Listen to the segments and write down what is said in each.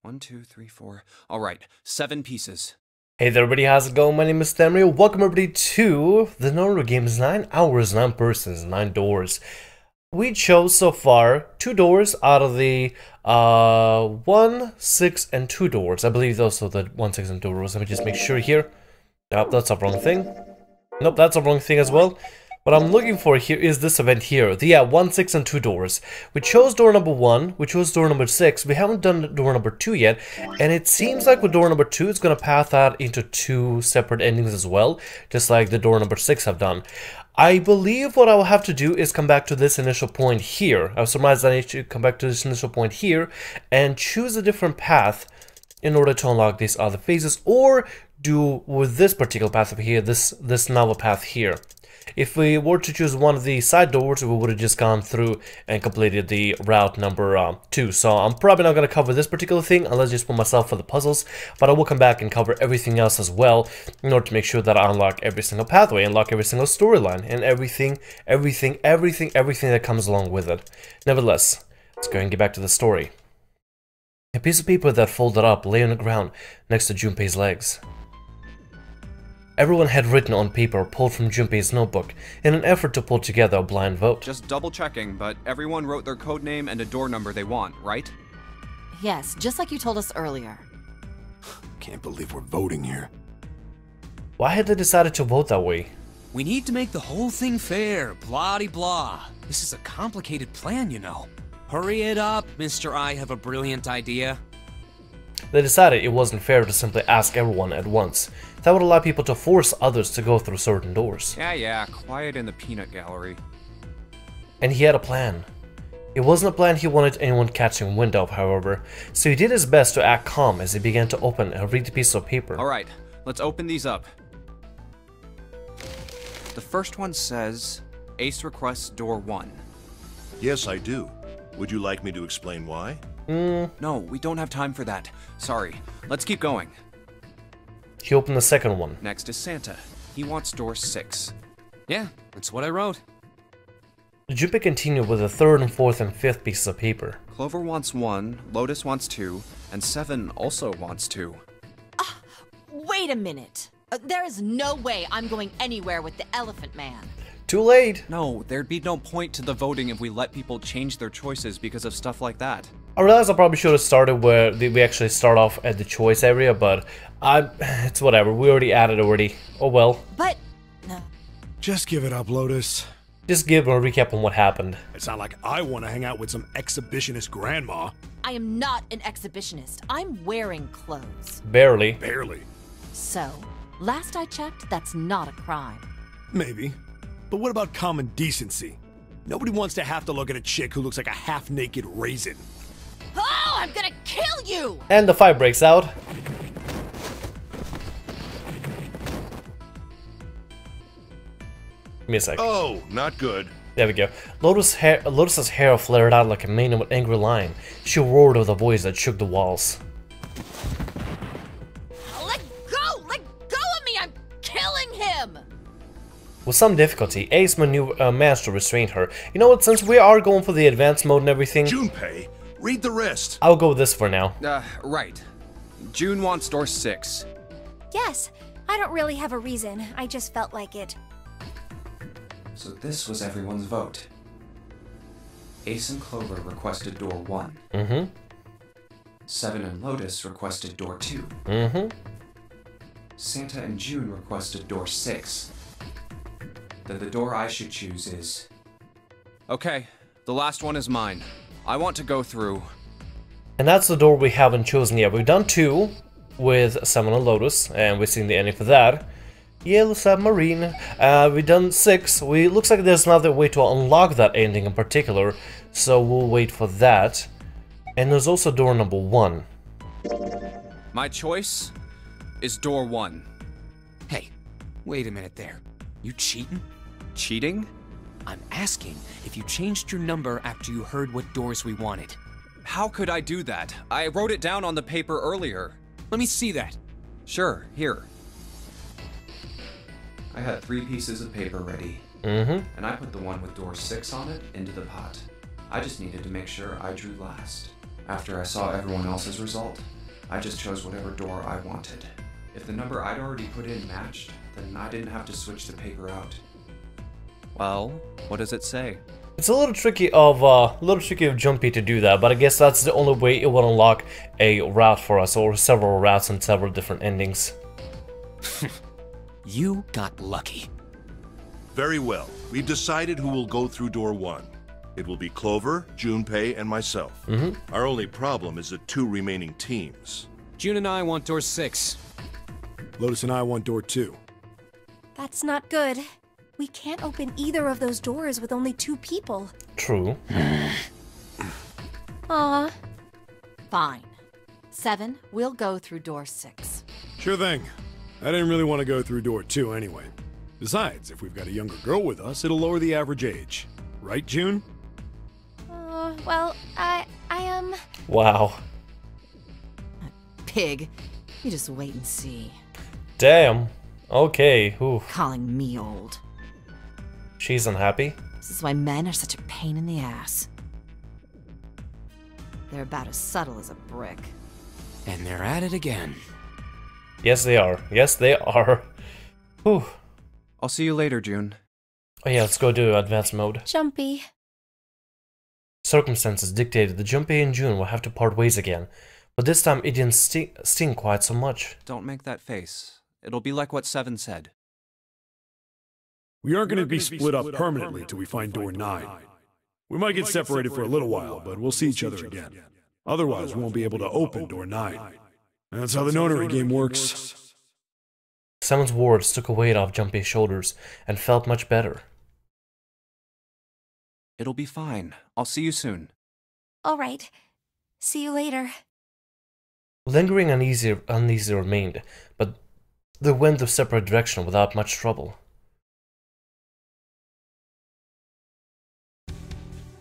1, 2, 3, 4. All right, 7 pieces. Hey there everybody, how's it going? My name is Thamriyell. Welcome everybody to the Nonary Game. 9 hours, 9 persons, 9 doors. We chose so far 2 doors out of the 1, 6, and 2 doors. I believe those are the 1, 6, and 2 doors. Let me just make sure here. Nope, that's a wrong thing. Nope, that's a wrong thing as well. What I'm looking for here is this event here. The 1, 6, and 2 doors. We chose door number 1, we chose door number 6, we haven't done door number 2 yet, and it seems like with door number 2 it's gonna path out into 2 separate endings as well, just like the door number 6 have done. I believe what I will have to do is come back to this initial point here. I was surmised that I need to come back to this initial point here and choose a different path in order to unlock these other phases, or do with this particular path over here, this novel path here. If we were to choose one of the side doors, we would have just gone through and completed the route number 2. So I'm probably not going to cover this particular thing unless I just put myself for the puzzles, but I will come back and cover everything else as well in order to make sure that I unlock every single pathway, unlock every single storyline, and everything that comes along with it. Nevertheless, let's go and get back to the story. A piece of paper that folded up lay on the ground next to Junpei's legs. Everyone had written on paper pulled from Junpei's notebook in an effort to pull together a blind vote. Just double checking, but everyone wrote their code name and a door number they want, right? Yes, just like you told us earlier. Can't believe we're voting here. Why had they decided to vote that way? We need to make the whole thing fair, blah-de-blah. This is a complicated plan, you know. Hurry it up, Mr. I have a brilliant idea. They decided it wasn't fair to simply ask everyone at once. That would allow people to force others to go through certain doors. Yeah, quiet in the peanut gallery. And he had a plan. It wasn't a plan he wanted anyone catching wind of, however, so he did his best to act calm as he began to open and read the piece of paper. Alright, let's open these up. The first one says, Ace requests door 1. Yes, I do. Would you like me to explain why? No, we don't have time for that. Sorry, let's keep going. He opened the second one. Next is Santa. He wants door 6. Yeah, that's what I wrote. Junpei continued with the third and fourth and fifth pieces of paper. Clover wants 1, Lotus wants 2, and 7 also wants 2. Wait a minute. There is no way I'm going anywhere with the Elephant Man. Too late! No, there'd be no point to the voting if we let people change their choices because of stuff like that. I realize I probably should have started where we actually start off at the choice area, but it's whatever. We already added already. Oh well. But... Just give it up, Lotus. Just give a recap on what happened. It's not like I want to hang out with some exhibitionist grandma. I am not an exhibitionist. I'm wearing clothes. Barely. Barely. So, last I checked, that's not a crime. Maybe. But what about common decency? Nobody wants to have to look at a chick who looks like a half-naked raisin. Oh, I'm gonna kill you! And the fight breaks out. Give me a sec. Oh, not good. There we go. Lotus's hair flared out like a mane of an angry lion. She roared with a voice that shook the walls. Let go! Let go of me! I'm killing him! With some difficulty, Ace managed to restrain her. You know what, since we are going for the advanced mode and everything... Junpei, read the rest. I'll go with this for now. Right. June wants door 6. Yes, I don't really have a reason. I just felt like it. So this was everyone's vote. Ace and Clover requested door 1. Mm-hmm. 7 and Lotus requested door 2. Mm-hmm. Santa and June requested door 6. Then the door I should choose is... Okay, the last one is mine. I want to go through... And that's the door we haven't chosen yet. We've done 2 with 7 and Lotus, and we've seen the ending for that. Yellow Submarine. We've done 6. Looks like there's another way to unlock that ending in particular, so we'll wait for that. And there's also door number 1. My choice is door 1. Hey, wait a minute there. You cheating? Cheating? I'm asking if you changed your number after you heard what doors we wanted. How could I do that? I wrote it down on the paper earlier. Let me see that. Sure, here. I had 3 pieces of paper ready. Mm-hmm. And I put the one with door 6 on it into the pot. I just needed to make sure I drew last. After I saw everyone else's result, I just chose whatever door I wanted. If the number I'd already put in matched, then I didn't have to switch the paper out. Well, what does it say? It's a little tricky of Junpei to do that, but I guess that's the only way it will unlock a route for us, or several routes and several different endings. You got lucky. Very well. We've decided who will go through door 1. It will be Clover, Junpei, and myself. Our only problem is the 2 remaining teams. June and I want door 6. Lotus and I want door 2. That's not good. We can't open either of those doors with only 2 people. True. Aw. Fine. 7, we'll go through door 6. Sure thing. I didn't really want to go through door 2 anyway. Besides, if we've got a younger girl with us, it'll lower the average age. Right, June? Well, I Wow. Pig. You just wait and see. Damn. Okay. Ooh. Calling me old. She's unhappy. This is why men are such a pain in the ass. They're about as subtle as a brick. And they're at it again. Yes, they are. Yes, they are. Whew. I'll see you later, June. Oh yeah, let's go to advanced mode. Jumpy. Circumstances dictated that Junpei and June will have to part ways again, but this time it didn't sting quite so much. Don't make that face. It'll be like what 7 said. We aren't going to be split up permanently till we find door 9. We might get separated for a little while, but we'll see each other again. Otherwise, we won't be able to open door 9. That's how the Nonary game works. Simon's words took a weight off Junpei's shoulders and felt much better. It'll be fine. I'll see you soon. All right. See you later. Lingering uneasy remained, but they went the separate direction without much trouble.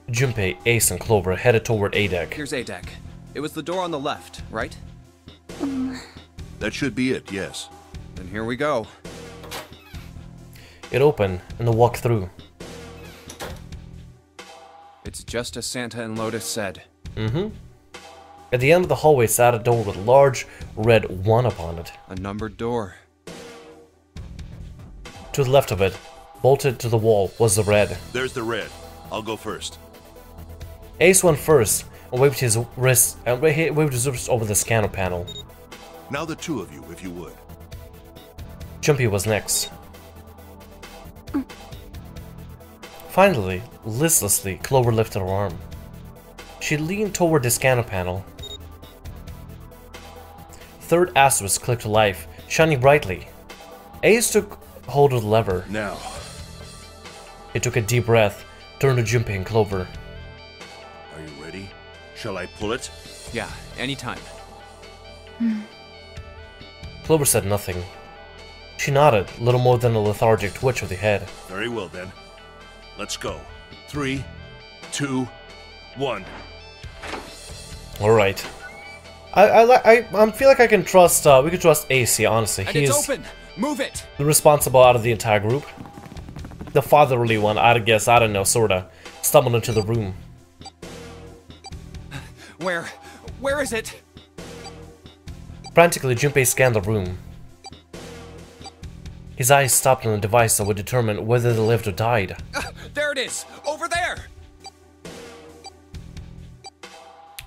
Junpei, Ace, and Clover headed toward A deck. Here's A deck. It was the door on the left, right? That should be it, yes. Then here we go. It opened, and they walked through. It's just as Santa and Lotus said. At the end of the hallway sat a door with a large red 1 upon it. A numbered door. To the left of it, bolted to the wall, was the red. There's the red. I'll go first. Ace went first and waved his wrist over the scanner panel. Now the 2 of you, if you would. Junpei was next. Finally, listlessly, Clover lifted her arm. She leaned toward the scanner panel. Third asterisk clicked to life, shining brightly. Ace took hold of the lever. Now. He took a deep breath, turned to Junpei and Clover. Are you ready? Shall I pull it? Yeah, anytime. Clover said nothing. She nodded, little more than a lethargic twitch of the head. Very well then. Let's go. 3, 2, 1. All right. I feel like I can trust. We can trust AC. Honestly, And he it's is open! Move it! the responsible out of the entire group. The fatherly one, I guess. I don't know. Sorta stumbled into the room. Where is it? Frantically, Junpei scanned the room. His eyes stopped on a device that would determine whether they lived or died. There it is! Over there!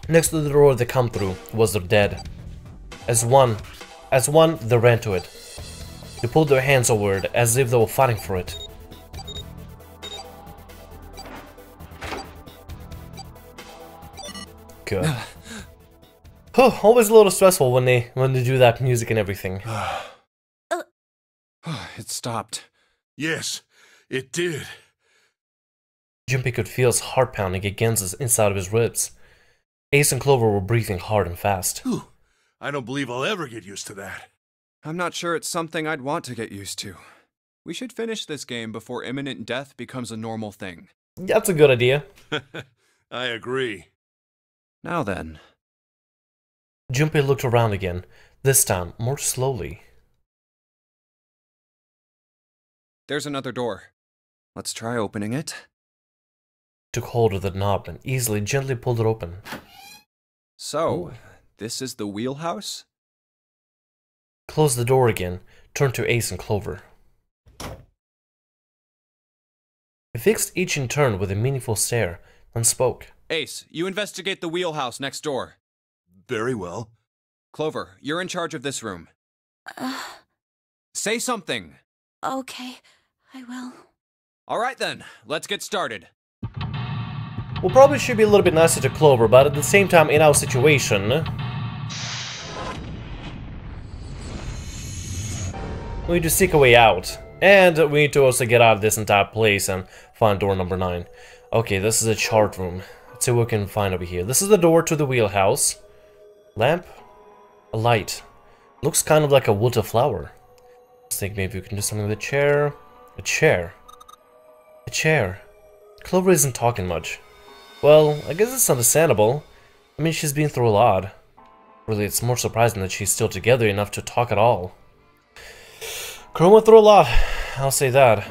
Next to the door they come through was their dead. As one, they ran to it. They pulled their hands over it as if they were fighting for it. Good. Always a little stressful when they do that music and everything. It stopped. Yes, it did. Junpei could feel his heart pounding against the inside of his ribs. Ace and Clover were breathing hard and fast. Whew. I don't believe I'll ever get used to that. I'm not sure it's something I'd want to get used to. We should finish this game before imminent death becomes a normal thing. That's a good idea. I agree. Now then. Junpei looked around again, this time more slowly. There's another door. Let's try opening it. Took hold of the knob and gently pulled it open. So, this is the wheelhouse? Close the door again. Turn to Ace and Clover. He fixed each in turn with a meaningful stare, then spoke. Ace, you investigate the wheelhouse next door. Very well. Clover, you're in charge of this room. Say something! Okay, I will. Alright then, let's get started. We probably should be a little bit nicer to Clover, but at the same time, in our situation, we need to seek a way out. And we need to also get out of this entire place and find door number 9. Okay, this is a chart room. Let's see what we can find over here. This is the door to the wheelhouse. Lamp. A light. Looks kind of like a wilted flower. I think maybe we can do something with a chair. A chair. A chair. Clover isn't talking much. Well, I guess it's understandable. I mean, she's been through a lot. Really, it's more surprising that she's still together enough to talk at all. Girl went through a lot, I'll say that.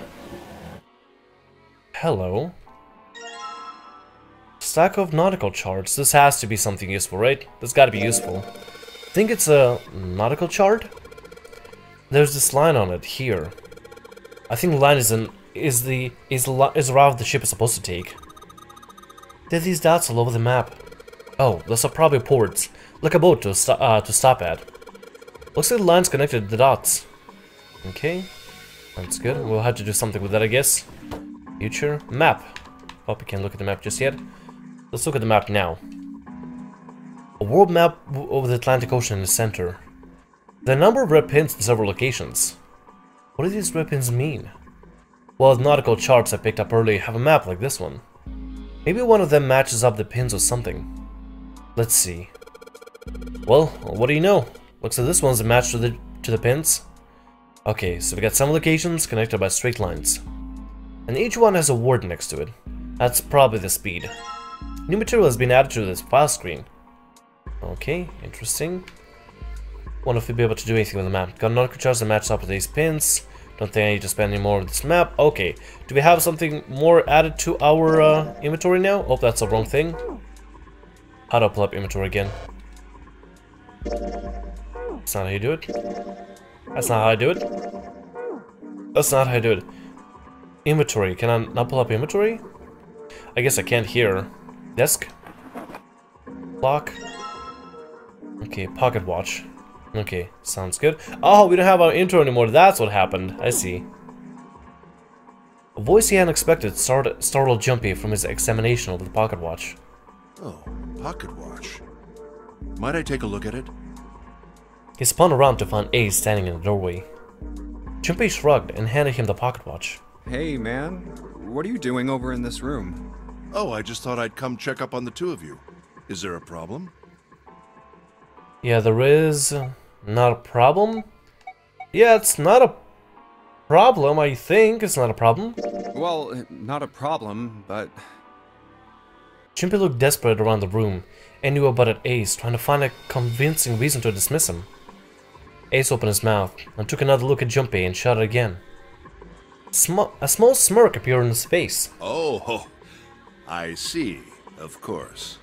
Hello. Stack of nautical charts. This has to be something useful, right? This gotta be useful. Think it's a nautical chart? There's this line on it here. I think the line is the route the ship is supposed to take. There are these dots all over the map. Oh, those are probably ports, like a boat to stop at. Looks like the line's connected to the dots. Okay, that's good. We'll have to do something with that, I guess. Future map. Hope we can't look at the map just yet. Let's look at the map now. A world map of the Atlantic Ocean in the center. There are a number of red pins in several locations. What do these red pins mean? Well, the nautical charts I picked up earlier have a map like this one. Maybe one of them matches up the pins or something. Let's see. Well, what do you know? Looks like this one's a match to the pins. Okay, so we got some locations connected by straight lines. And each one has a word next to it. That's probably the speed. New material has been added to this file screen. Okay, interesting. Wonder if we'll be able to do anything with the map. Got nautical charts that match up with these pins. Don't think I need to spend any more on this map. Okay, do we have something more added to our inventory now? Oh, that's the wrong thing. How do I pull up inventory again? That's not how you do it. That's not how I do it. That's not how I do it. Inventory. Can I not pull up inventory? I guess I can't here. Desk. Clock. Okay, pocket watch. Okay, sounds good. Oh, we don't have our intro anymore. That's what happened. I see. A voice he hadn't expected startled Junpei from his examination of the pocket watch. Oh, pocket watch. Might I take a look at it? He spun around to find Ace standing in the doorway. Junpei shrugged and handed him the pocket watch. Hey, man. What are you doing over in this room? Oh, I just thought I'd come check up on the two of you. Is there a problem? Yeah, there is. Not a problem? Yeah, it's not a problem, I think. It's not a problem. Well, not a problem, but... Junpei looked desperate around the room and knew about it Ace, trying to find a convincing reason to dismiss him. Ace opened his mouth and took another look at Junpei and shouted again. A small smirk appeared on his face. Oh, I see. Of course.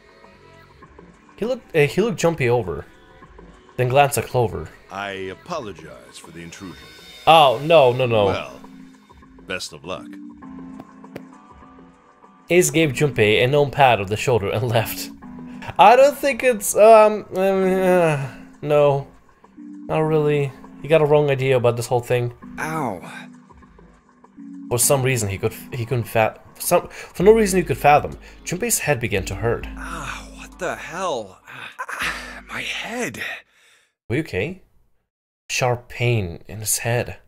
He looked Junpei over, then glanced at Clover. I apologize for the intrusion. Oh, no. Well, best of luck. Ace gave Junpei a known pat on the shoulder and left. I don't think it's, no. Not really. He got a wrong idea about this whole thing. Ow. For some reason for no reason he could fathom, Junpei's head began to hurt. Ah, what the hell? My head. Were you okay? Sharp pain in his head.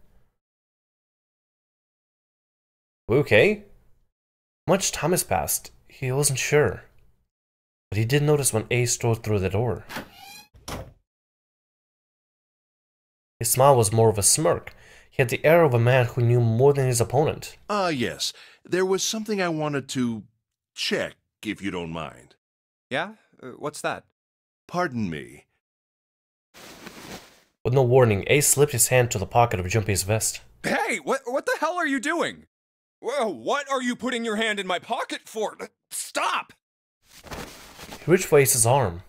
Were you okay? Much time has passed. He wasn't sure. But he did notice when Ace strode through the door. His smile was more of a smirk. He had the air of a man who knew more than his opponent. Yes. There was something I wanted to check, if you don't mind. Yeah? What's that? Pardon me. With no warning, Ace slipped his hand to the pocket of Junpei's vest. Hey, what the hell are you doing? Whoa, what are you putting your hand in my pocket for? Stop! He reached for Ace's arm.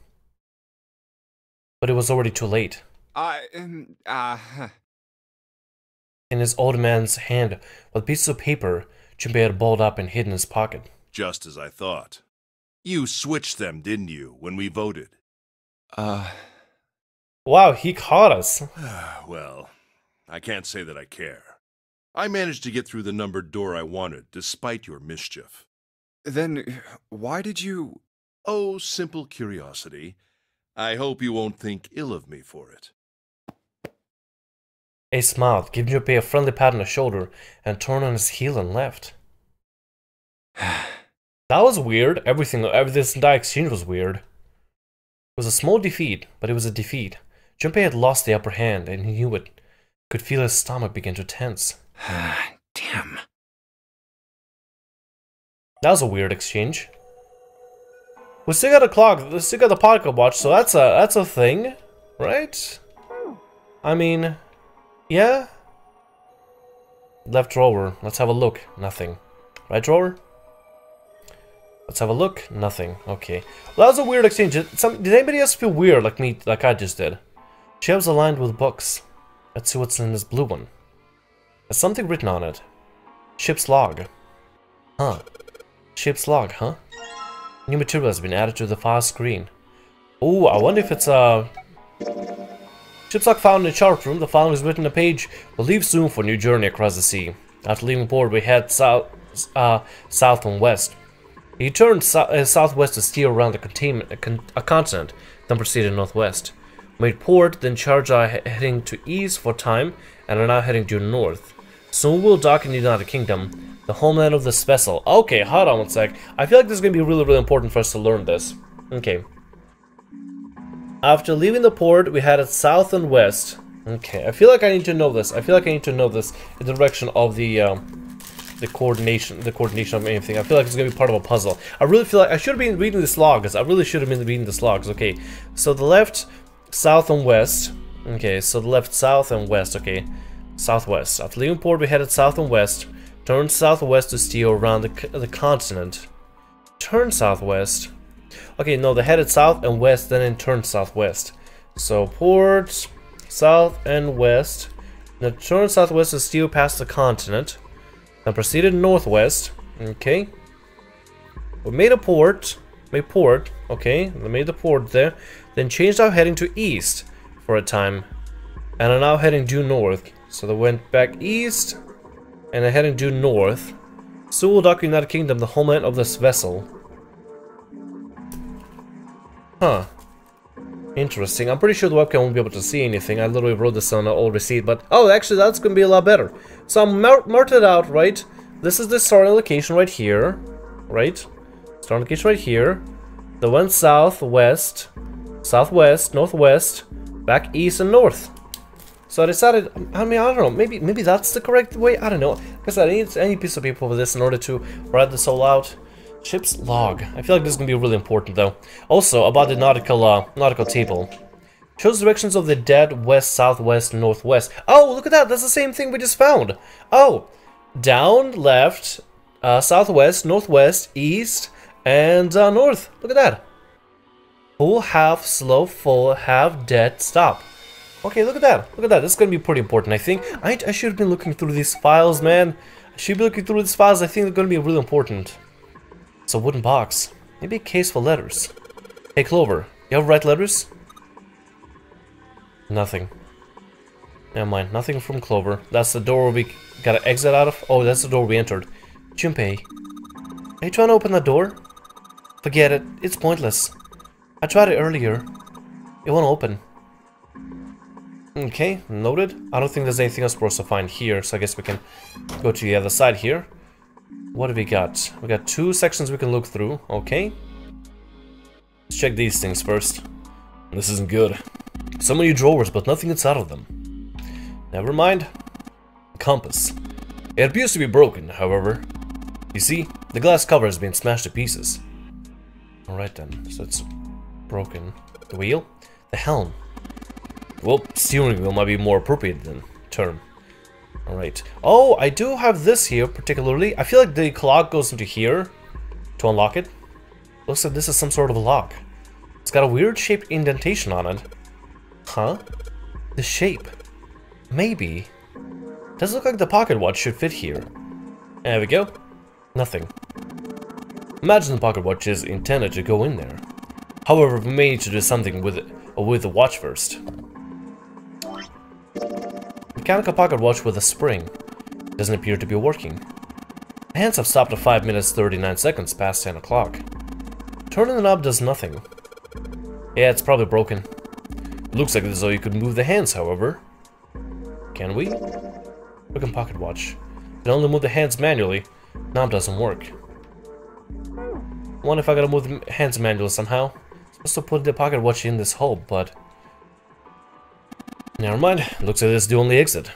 But it was already too late. In his old man's hand was pieces of paper Junpei had balled up and hid in his pocket. Just as I thought. You switched them, didn't you, when we voted? Wow, he caught us. Well, I can't say that I care. I managed to get through the numbered door I wanted, despite your mischief. Then, why did you... Oh, simple curiosity. I hope you won't think ill of me for it. He smiled, giving Junpei a friendly pat on the shoulder, and turned on his heel and left. That was weird. This entire exchange was weird. It was a small defeat, but it was a defeat. Junpei had lost the upper hand, and he knew it. Could feel his stomach begin to tense. Damn. That was a weird exchange. We still got a clock. We still got the pocket watch, so that's a thing, right? I mean, yeah. Left drawer. Let's have a look. Nothing. Right drawer. Let's have a look. Nothing. Okay. Well, that was a weird exchange. Did anybody else feel weird like me, like I just did? Shelves aligned with books. Let's see what's in this blue one. There's something written on it. Ship's log. Huh. Ship's log, huh? New material has been added to the file screen. Oh, I wonder if it's ship's log found in the chart room. The following is written on the page. We'll leave soon for a new journey across the sea. After leaving port, we head south and west. He turned southwest to steer around a continent, then proceeded northwest. Made port, then charged our heading to east for time, and are now heading due north. Soon we'll dock in the United Kingdom, the homeland of this vessel. Okay, hold on one sec. I feel like this is going to be really, really important for us to learn this. Okay. After leaving the port, we headed south and west. Okay, I feel like I need to know this. I feel like I need to know this in the direction of the coordination of anything. I feel like it's gonna be part of a puzzle. I really feel like I should have been reading this logs. I really should have been reading this logs. Okay, so the left, south and west. Okay, so the left, south and west. Okay, southwest. After leaving port, we headed south and west. Turned southwest to steer around the continent. Turn southwest. Okay, no, they headed south and west, then turned southwest. So port, south and west. Then turn southwest to steer past the continent. Then proceeded northwest. Okay. We made a port. Okay, we made the port there. Then changed our heading to east for a time. And are now heading due north. So they went back east and are heading due north. Soon dock United Kingdom, the homeland of this vessel. Huh. Interesting. I'm pretty sure the webcam won't be able to see anything. I literally wrote this on an old receipt, but... Oh, actually, that's going to be a lot better. So I'm marked it out, right? This is the starting location right here. Right? Starting location right here. Then went south, west, southwest, northwest, back east and north. So I decided, I mean, I don't know, maybe that's the correct way? I don't know. Because I need any piece of paper for this in order to write this all out. Ship's log. I feel like this is going to be really important, though. Also, about the nautical table. Shows directions of the dead west, southwest, northwest. Oh, look at that. That's the same thing we just found. Oh, down, left, southwest, northwest, east, and north. Look at that. Full, half, slow, full, half, dead, stop. Okay, look at that. Look at that. This is going to be pretty important, I think. I should have been looking through these files, man. I should be looking through these files. I think they're going to be really important. It's a wooden box. Maybe a case for letters. Hey, Clover, you ever write letters? Nothing. Never mind, nothing from Clover. That's the door we gotta exit out of. Oh, that's the door we entered. Junpei, are you trying to open that door? Forget it, it's pointless. I tried it earlier. It won't open. Okay, noted. I don't think there's anything else for us to find here, so I guess we can go to the other side here. What have we got? We got 2 sections we can look through. Okay. Let's check these things first. This isn't good. So many drawers, but nothing inside of them. Never mind. Compass. It appears to be broken, however. You see, the glass cover has been smashed to pieces. Alright then, so it's broken. The wheel? The helm. Well, steering wheel might be more appropriate than term. Alright. Oh, I do have this here particularly. I feel like the clock goes into here to unlock it. Looks like this is some sort of a lock. It's got a weird shaped indentation on it. Huh? The shape. Maybe. Does look like the pocket watch should fit here. There we go. Nothing. Imagine the pocket watch is intended to go in there. However, we may need to do something with the watch first. Mechanical pocket watch with a spring. Doesn't appear to be working. The hands have stopped at 5 minutes 39 seconds past 10 o'clock. Turning the knob does nothing. Yeah, it's probably broken. Looks like as though you could move the hands, however. Can we? Broken pocket watch. You can only move the hands manually. Knob doesn't work. Wonder if I gotta move the hands manually somehow. Supposed to put the pocket watch in this hole, but never mind. Looks like this is the only exit.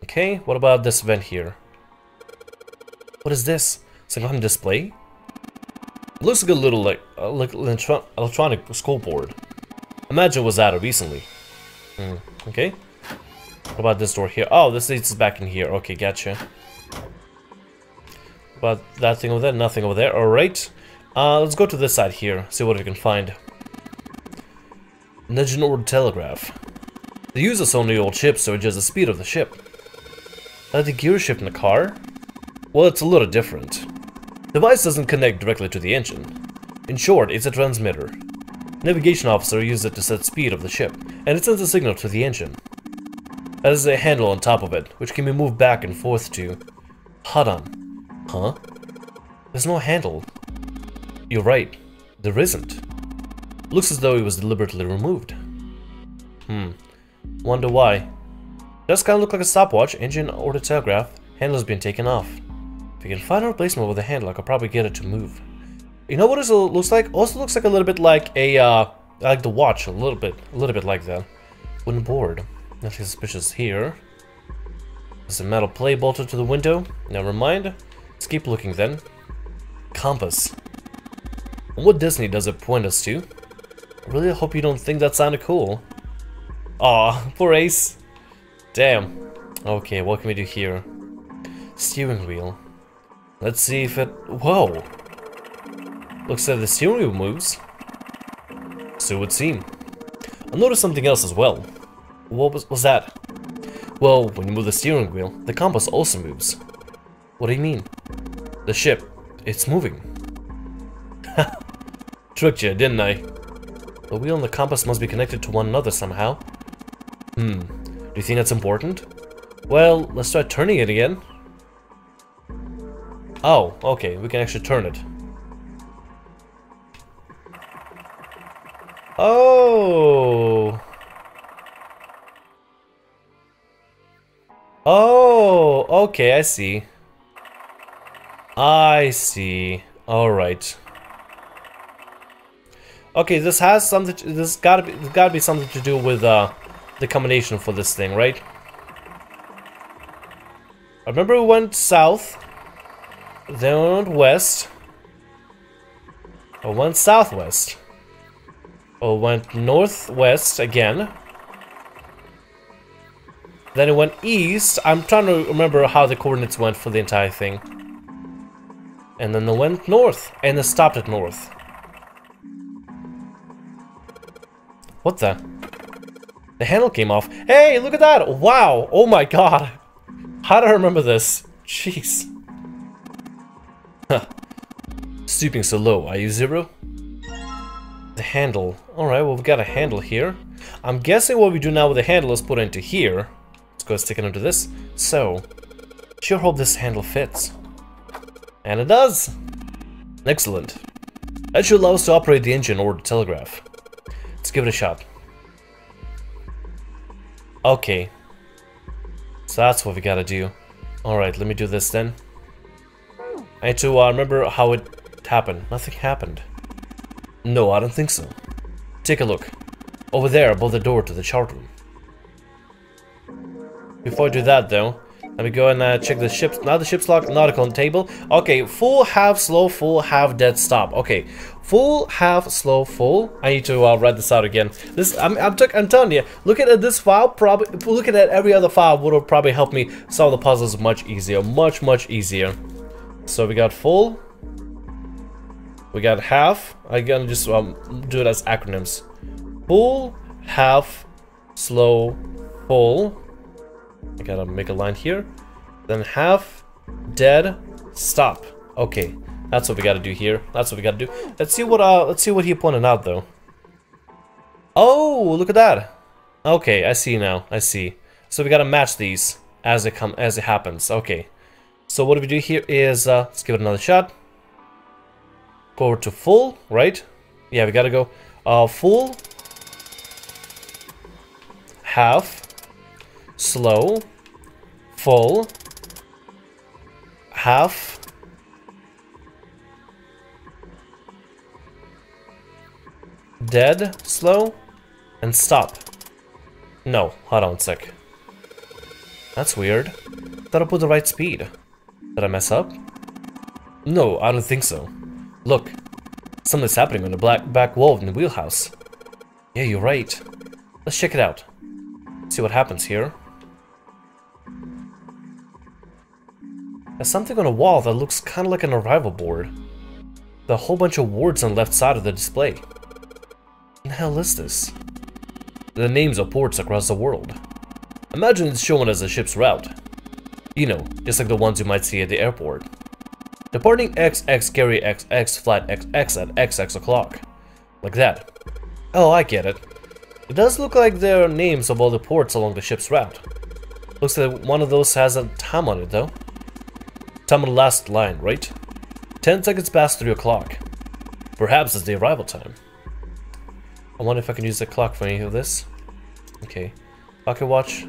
Okay, what about this vent here? What is this? Some kind of display? It looks like a little like electronic scoreboard. Imagine it was added recently. Okay. What about this door here? Oh, this leads us back in here. Okay, gotcha. But that thing over there, nothing over there. Alright. Let's go to this side here, see what we can find. Nudge order telegraph. The user's only old ship, so adjust the speed of the ship. The gear shift in the car? Well, it's a little different. The device doesn't connect directly to the engine. In short, it's a transmitter. Navigation officer uses it to set speed of the ship, and it sends a signal to the engine. That is a handle on top of it, which can be moved back and forth to... Hold on. Huh? There's no handle. You're right. There isn't. Looks as though it was deliberately removed. Wonder why. Does kinda look like a stopwatch, engine or the telegraph. Handle has been taken off. If you can find a replacement with a handle, I could probably get it to move. You know what it looks like? Also looks like a little bit like a like the watch, a little bit like that. Wooden board. Nothing suspicious here. There's a metal plate bolted to the window. Never mind. Let's keep looking then. Compass. What destiny does it point us to? I really hope you don't think that sounded cool. Aw, poor Ace. Damn. Okay, what can we do here? Steering wheel. Let's see if it... Whoa! Looks like the steering wheel moves. So it would seem. I noticed something else as well. What was that? Well, when you move the steering wheel, the compass also moves. What do you mean? The ship, it's moving. Tricked you, didn't I? The wheel and the compass must be connected to one another somehow. Do you think that's important? Well, let's try turning it again. Oh, okay, we can actually turn it. Oh! Oh, okay, I see. I see. Alright. Okay, this has something. This gotta be something to do with the combination for this thing, right? I remember we went south, then we went west, or went southwest, or went northwest again. Then it went east. I'm trying to remember how the coordinates went for the entire thing. And then it went north, and it stopped at north. What the? The handle came off. Hey, look at that! Wow! Oh my god! How do I remember this? Jeez. Huh. Stooping so low. Are you zero? The handle. Alright, well, we've got a handle here. I'm guessing what we do now with the handle is put it into here. Let's go stick it into this. So, sure hope this handle fits. And it does! Excellent. That should allow us to operate the engine or the telegraph. Let's give it a shot. Okay. So that's what we gotta do. Alright, let me do this then. I need to remember how it happened. Nothing happened. No, I don't think so. Take a look. Over there, above the door to the chart room. Before I do that though, let me go and check the ship's, not the ship's log, nautical on the table. Okay, full, half, slow, full, half, dead, stop. Okay, full, half, slow, full. I need to write this out again. This, I'm telling you, looking at this file, probably looking at every other file would have probably helped me solve the puzzles much easier, much easier. So we got full, we got half. I'm gonna just do it as acronyms. Full, half, slow, full. I gotta make a line here. Then half, dead, stop. Okay, that's what we gotta do here. That's what we gotta do. Let's see what he pointed out though. Oh, look at that. Okay, I see now. I see. So we gotta match these as it happens. Okay. So what we do here is let's give it another shot. Go over to full, right? Yeah, we gotta go full, half, slow, full, half, dead, slow, and stop. No, hold on a sec. That's weird. Thought I put the right speed. Did I mess up? No, I don't think so. Look, something's happening on the back wall in the wheelhouse. Yeah, you're right. Let's check it out. See what happens here. There's something on a wall that looks kind of like an arrival board. There are a whole bunch of words on the left side of the display. What the hell is this? The names of ports across the world. Imagine it's showing us a ship's route. You know, just like the ones you might see at the airport. Departing XX, carry XX, flight XX at XX o'clock. Like that. Oh, I get it. It does look like there are names of all the ports along the ship's route. Looks like one of those has a time on it though. Time on the last line, right? 10 seconds past 3 o'clock. Perhaps it's the arrival time. I wonder if I can use the clock for any of this. Okay. Pocket watch.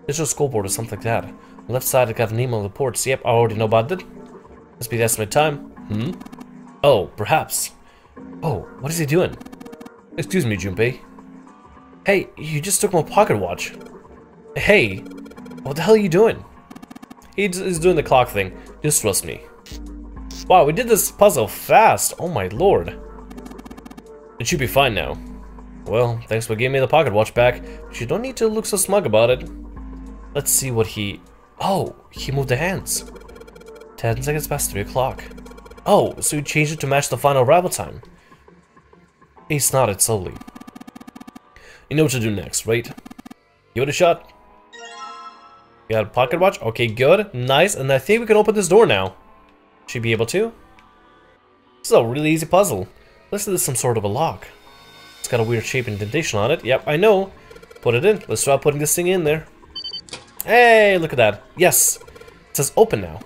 Digital scoreboard or something like that. On the left side I got an email of the ports. Yep, I already know about it. Must be the estimate time. Oh, perhaps. Oh, what is he doing? Excuse me, Junpei. Hey, you just took my pocket watch. Hey, what the hell are you doing? He's doing the clock thing. Just trust me. Wow, we did this puzzle fast. Oh my lord. It should be fine now. Well, thanks for giving me the pocket watch back. But you don't need to look so smug about it. Let's see what he... Oh, he moved the hands. 10 seconds past 3 o'clock. Oh, so he changed it to match the final arrival time. He nodded slowly. You know what to do next, right? Give it a shot. You got a pocket watch? Okay, good. Nice. And I think we can open this door now. Should be able to. This is a really easy puzzle. Looks like there's some sort of a lock. It's got a weird shape indentation on it. Yep, I know. Put it in. Let's try putting this thing in there. Hey, look at that. Yes. It says open now.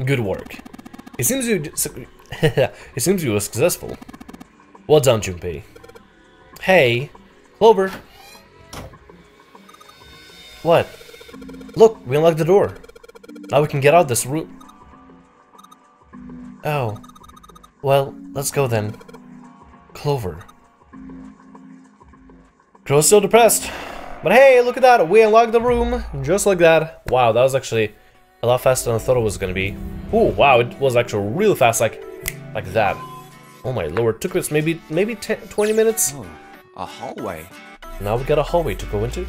Good work. It seems you were successful. Well done, Junpei. Hey, Clover. What? Look, we unlocked the door. Now we can get out this room. Oh. Well, let's go then. Clover. Crow's still depressed. But hey, look at that. We unlocked the room. Just like that. Wow, that was actually a lot faster than I thought it was gonna be. Ooh, wow, it was actually real fast, like that. Oh my lord, took us maybe 10, 20 minutes. Oh, a hallway. Now we got a hallway to go into.